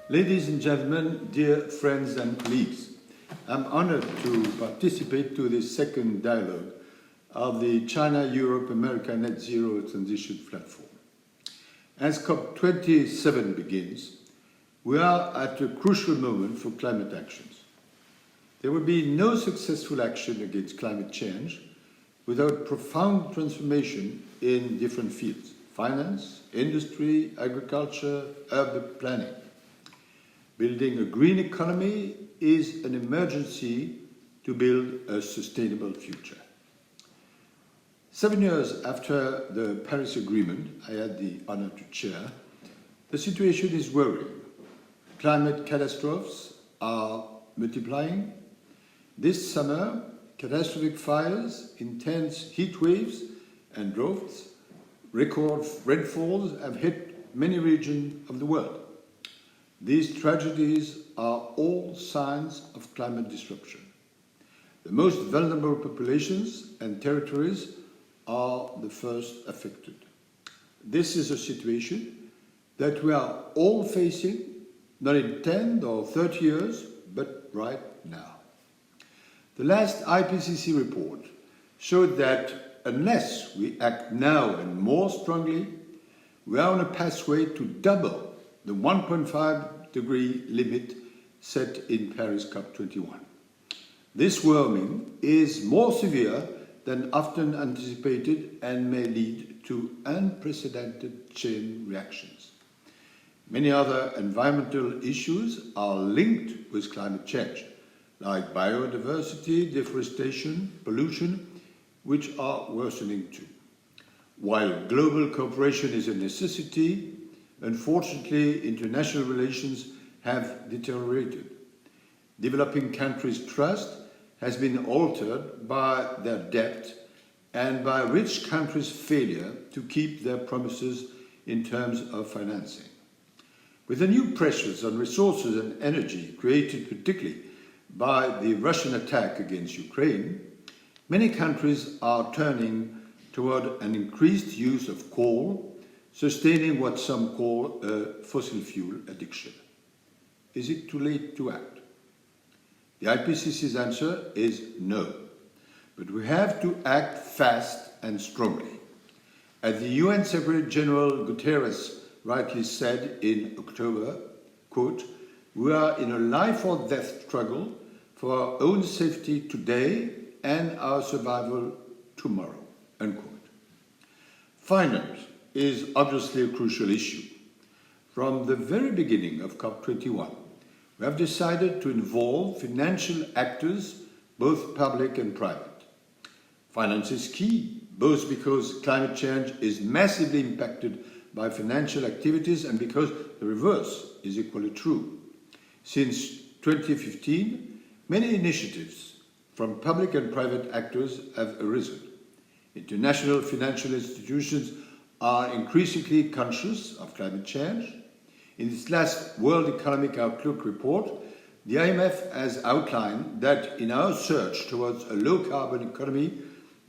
Ladies and gentlemen, dear friends and colleagues, I'm honored to participate to this second dialogue of the China-Europe-America Net Zero Transition Platform. As COP27 begins, we are at a crucial moment for climate actions. There will be no successful action against climate change without profound transformation in different fields: finance, industry, agriculture, urban planning. Building a green economy is an emergency to build a sustainable future. 7 years after the Paris Agreement I had the honor to chair, the situation is worrying. Climate catastrophes are multiplying. This summer, catastrophic fires, intense heat waves and droughts, record rainfalls have hit many regions of the world. These tragedies are all signs of climate disruption. The most vulnerable populations and territories are the first affected. This is a situation that we are all facing, not in 10 or 30 years, but right now. The last IPCC report showed that unless we act now and more strongly, we are on a pathway to double the 1.5-degree limit set in Paris COP21. This warming is more severe than often anticipated and may lead to unprecedented chain reactions. Many other environmental issues are linked with climate change, like biodiversity, deforestation, pollution, which are worsening too. While global cooperation is a necessity, unfortunately, international relations have deteriorated. Developing countries' trust has been altered by their debt and by rich countries' failure to keep their promises in terms of financing. With the new pressures on resources and energy created particularly by the Russian attack against Ukraine, many countries are turning toward an increased use of coal, sustaining what some call a fossil fuel addiction. Is it too late to act? The IPCC's answer is no, but we have to act fast and strongly. As the UN Secretary General Guterres rightly said in October, quote, "We are in a life or death struggle for our own safety today and our survival tomorrow," unquote. Finance is obviously a crucial issue. From the very beginning of COP21, we have decided to involve financial actors, both public and private. Finance is key, both because climate change is massively impacted by financial activities and because the reverse is equally true. Since 2015, many initiatives from public and private actors have arisen. International financial institutions are increasingly conscious of climate change. In its last World Economic Outlook report, the IMF has outlined that in our search towards a low-carbon economy,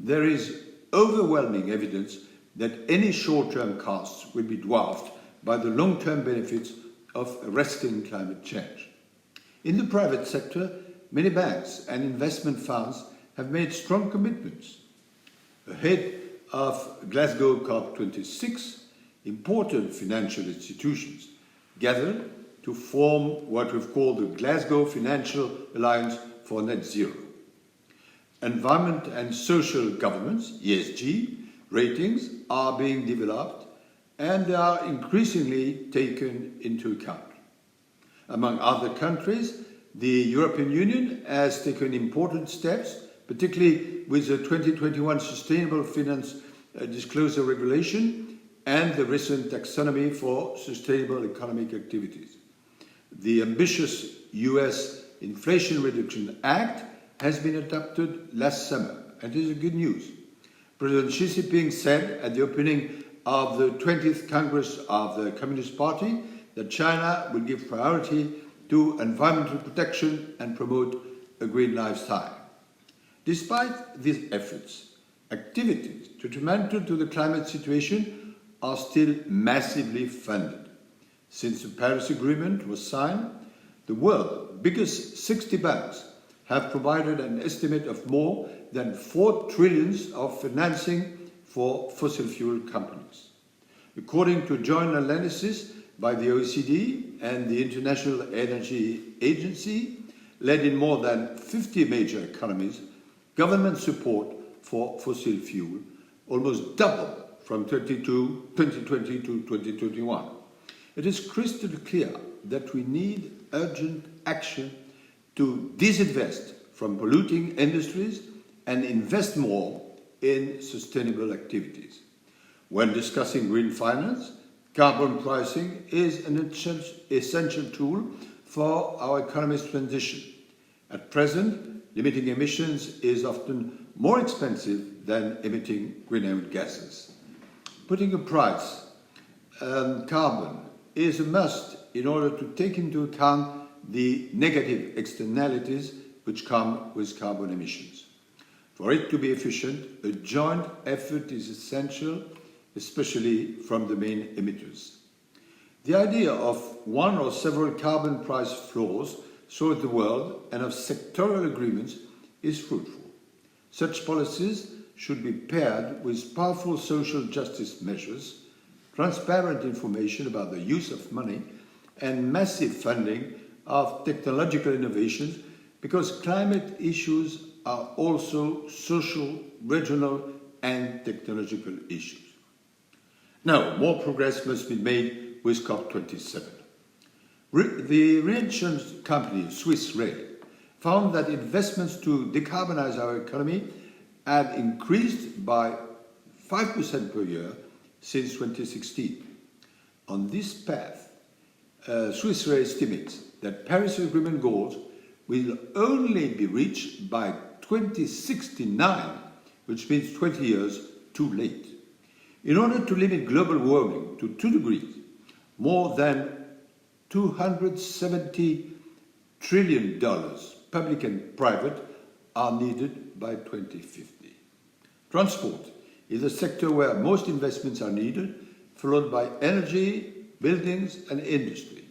there is overwhelming evidence that any short-term costs will be dwarfed by the long-term benefits of arresting climate change. In the private sector, many banks and investment funds have made strong commitments. Ahead of Glasgow COP26, important financial institutions gathered to form what we've called the Glasgow Financial Alliance for Net Zero. Environment and social governance, ESG, ratings are being developed and they are increasingly taken into account. Among other countries, the European Union has taken important steps, particularly with the 2021 Sustainable Finance Disclosure Regulation and the recent Taxonomy for Sustainable Economic Activities. The ambitious US Inflation Reduction Act has been adopted last summer, and it is good news. President Xi Jinping said at the opening of the 20th Congress of the Communist Party that China will give priority to environmental protection and promote a green lifestyle. Despite these efforts, activities detrimental to the climate situation are still massively funded. Since the Paris Agreement was signed, the world's biggest 60 banks have provided an estimate of more than 4 trillion of financing for fossil fuel companies. According to a joint analysis by the OECD and the International Energy Agency, led in more than 50 major economies, government support for fossil fuel almost doubled from 2020 to 2021. It is crystal clear that we need urgent action to disinvest from polluting industries and invest more in sustainable activities. When discussing green finance, carbon pricing is an essential tool for our economy's transition. At present, limiting emissions is often more expensive than emitting greenhouse gases. Putting a price on carbon is a must in order to take into account the negative externalities which come with carbon emissions. For it to be efficient, a joint effort is essential, especially from the main emitters. The idea of one or several carbon price floors throughout the world and of sectoral agreements is fruitful. Such policies should be paired with powerful social justice measures, transparent information about the use of money, and massive funding of technological innovations, because climate issues are also social, regional, and technological issues. Now, more progress must be made with COP27. The reinsurance company Swiss Re found that investments to decarbonize our economy had increased by 5% per year since 2016. On this path, Swiss Re estimates that Paris Agreement goals will only be reached by 2069, which means 20 years too late. In order to limit global warming to 2 degrees, more than $270 trillion, public and private, are needed by 2050. Transport is a sector where most investments are needed, followed by energy, buildings, and industry.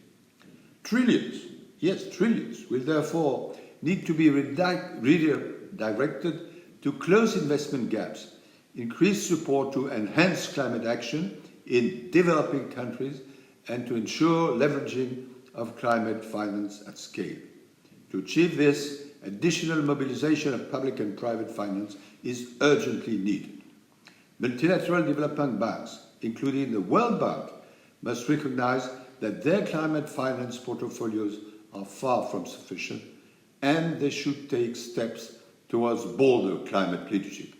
Trillions, yes, trillions, will therefore need to be redirected to close investment gaps, increase support to enhance climate action in developing countries, and to ensure leveraging of climate finance at scale. To achieve this, additional mobilization of public and private finance is urgently needed. Multilateral development banks, including the World Bank, must recognize that their climate finance portfolios are far from sufficient, and they should take steps towards bolder climate leadership.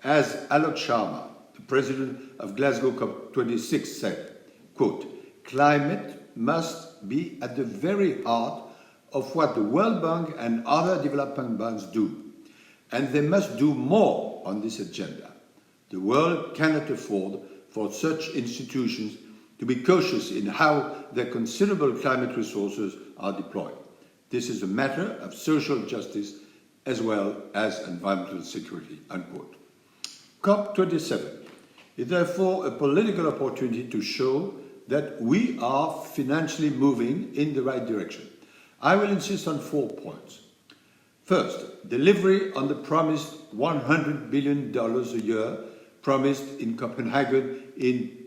As Alok Sharma, the president of Glasgow COP26 said, quote, "Climate must be at the very heart of what the World Bank and other development banks do, and they must do more on this agenda. The world cannot afford for such institutions to be cautious in how their considerable climate resources are deployed. This is a matter of social justice as well as environmental security," unquote. COP27 is therefore a political opportunity to show that we are financially moving in the right direction. I will insist on 4 points. First, delivery on the promised $100 billion a year promised in Copenhagen in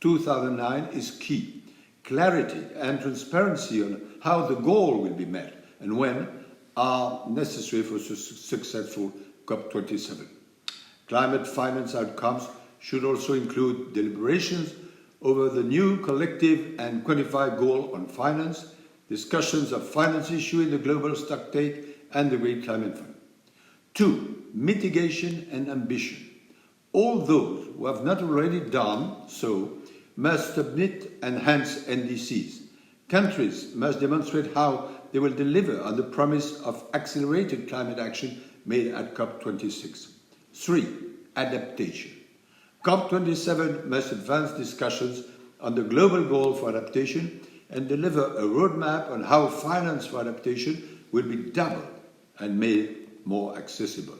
2009 is key. Clarity and transparency on how the goal will be met and when are necessary for successful COP27. Climate finance outcomes should also include deliberations over the new collective and quantified goal on finance, discussions of finance issue in the global stocktake and the Green Climate Fund. 2. Mitigation and ambition. All those who have not already done so must submit enhanced NDCs. Countries must demonstrate how they will deliver on the promise of accelerated climate action made at COP26. 3. Adaptation. COP27 must advance discussions on the global goal for adaptation and deliver a roadmap on how finance for adaptation will be doubled and made more accessible.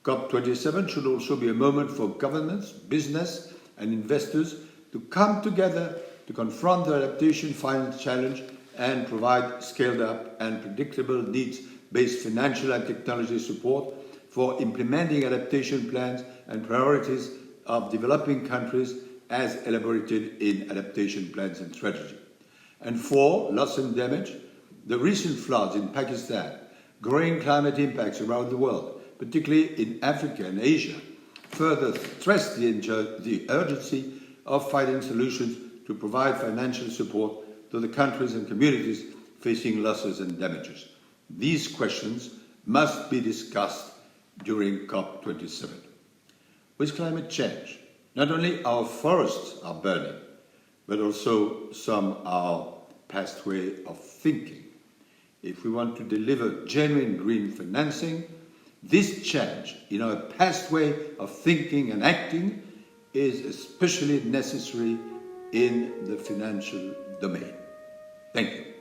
COP27 should also be a moment for governments, business, and investors to come together to confront the adaptation finance challenge and provide scaled-up and predictable needs-based financial and technology support for implementing adaptation plans and priorities of developing countries as elaborated in adaptation plans and strategy. And 4, loss and damage. The recent floods in Pakistan, growing climate impacts around the world, particularly in Africa and Asia, further stress the urgency of finding solutions to provide financial support to the countries and communities facing losses and damages. These questions must be discussed during COP27. With climate change, not only our forests are burning, but also some are past way of thinking. If we want to deliver genuine green financing, this change in our past way of thinking and acting is especially necessary in the financial domain. Thank you.